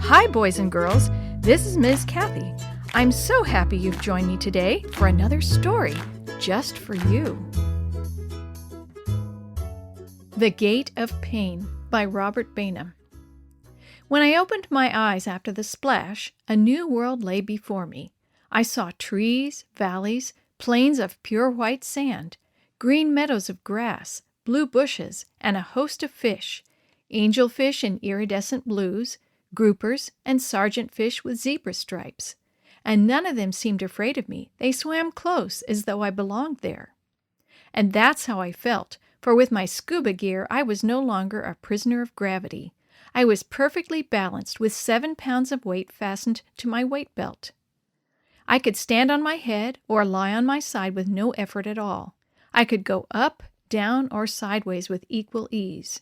Hi, boys and girls. This is Ms. Kathy. I'm so happy you've joined me today for another story just for you. The Gate of Pain by Robert Bainum. When I opened my eyes after the splash, a new world lay before me. I saw trees, valleys, plains of pure white sand, green meadows of grass, blue bushes, and a host of fish, angelfish in iridescent blues, groupers, and sergeant fish with zebra stripes. And none of them seemed afraid of me. They swam close as though I belonged there. And that's how I felt, for with my scuba gear I was no longer a prisoner of gravity. I was perfectly balanced with 7 pounds of weight fastened to my weight belt. I could stand on my head or lie on my side with no effort at all. I could go up, down, or sideways with equal ease.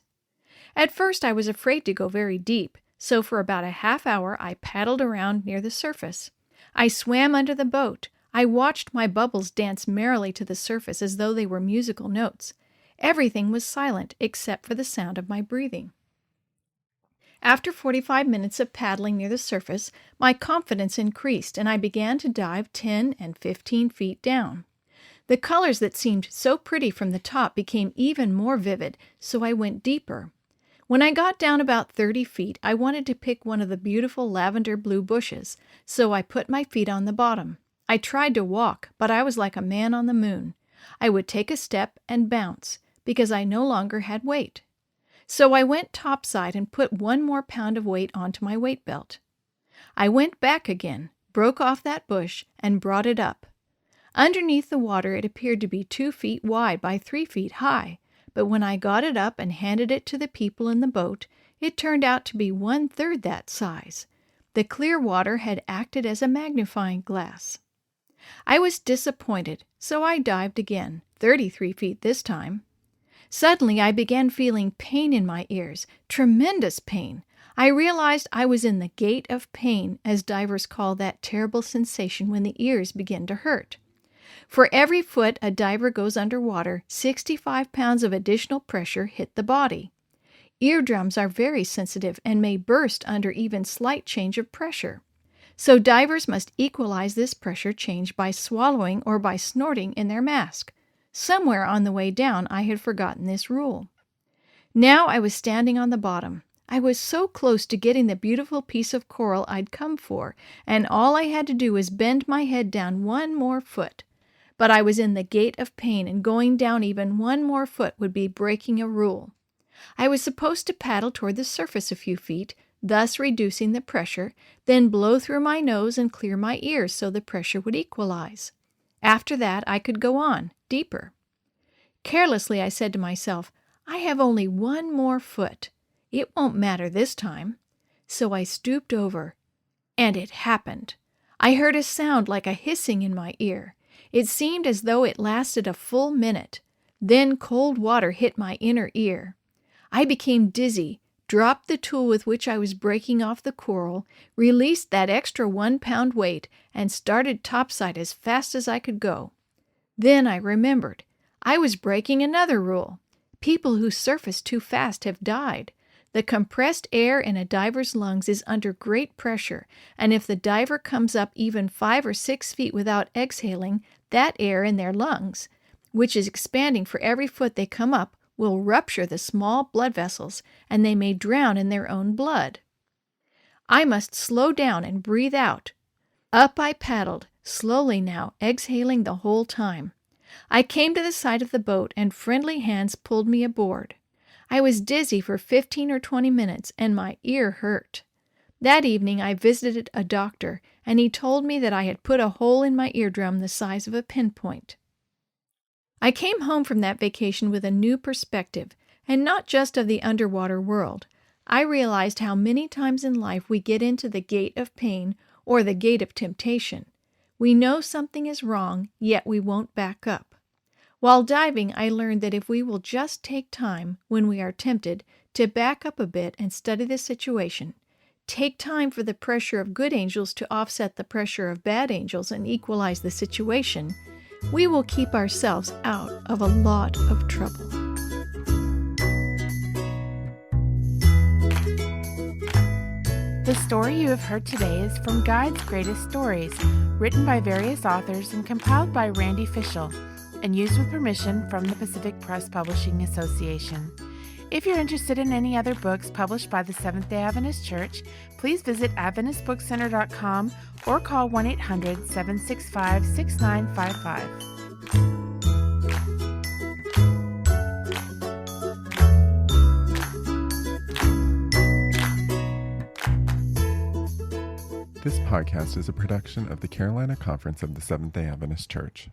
At first I was afraid to go very deep, so for about a half hour I paddled around near the surface. I swam under the boat. I watched my bubbles dance merrily to the surface as though they were musical notes. Everything was silent except for the sound of my breathing. After 45 minutes of paddling near the surface, my confidence increased and I began to dive 10 and 15 feet down. The colors that seemed so pretty from the top became even more vivid, so I went deeper. When I got down about 30 feet, I wanted to pick one of the beautiful lavender blue bushes, so I put my feet on the bottom. I tried to walk, but I was like a man on the moon. I would take a step and bounce, because I no longer had weight. So I went topside and put 1 more pound of weight onto my weight belt. I went back again, broke off that bush, and brought it up. Underneath the water it appeared to be 2 feet wide by 3 feet high, but when I got it up and handed it to the people in the boat, it turned out to be 1/3 that size. The clear water had acted as a magnifying glass. I was disappointed, so I dived again, 33 feet this time. Suddenly I began feeling pain in my ears, tremendous pain. I realized I was in the gate of pain, as divers call that terrible sensation when the ears begin to hurt. For every foot a diver goes underwater, 65 pounds of additional pressure hit the body. Eardrums are very sensitive and may burst under even slight change of pressure. So divers must equalize this pressure change by swallowing or by snorting in their mask. Somewhere on the way down I had forgotten this rule. Now I was standing on the bottom. I was so close to getting the beautiful piece of coral I'd come for, and all I had to do was bend my head down 1 more foot. But I was in the gate of pain, and going down even 1 more foot would be breaking a rule. I was supposed to paddle toward the surface a few feet, thus reducing the pressure, then blow through my nose and clear my ears so the pressure would equalize. After that, I could go on, deeper. Carelessly, I said to myself, I have only 1 more foot. It won't matter this time. So I stooped over, and it happened. I heard a sound like a hissing in my ear. It seemed as though it lasted a full minute. Then cold water hit my inner ear. I became dizzy, dropped the tool with which I was breaking off the coral, released that extra 1 pound weight, and started topside as fast as I could go. Then I remembered. I was breaking another rule. People who surface too fast have died. The compressed air in a diver's lungs is under great pressure, and if the diver comes up even 5 or 6 feet without exhaling, that air in their lungs, which is expanding for every foot they come up, will rupture the small blood vessels, and they may drown in their own blood. I must slow down and breathe out. Up I paddled, slowly now, exhaling the whole time. I came to the side of the boat, and friendly hands pulled me aboard. I was dizzy for 15 or 20 minutes, and my ear hurt. That evening I visited a doctor, and he told me that I had put a hole in my eardrum the size of a pinpoint. I came home from that vacation with a new perspective, and not just of the underwater world. I realized how many times in life we get into the gate of pain or the gate of temptation. We know something is wrong, yet we won't back up. While diving, I learned that if we will just take time, when we are tempted, to back up a bit and study the situation, take time for the pressure of good angels to offset the pressure of bad angels and equalize the situation, we will keep ourselves out of a lot of trouble. The story you have heard today is from Guide's Greatest Stories, written by various authors and compiled by Randy Fischel, and used with permission from the Pacific Press Publishing Association. If you're interested in any other books published by the Seventh-day Adventist Church, please visit AdventistBookCenter.com or call 1-800-765-6955. This podcast is a production of the Carolina Conference of the Seventh-day Adventist Church.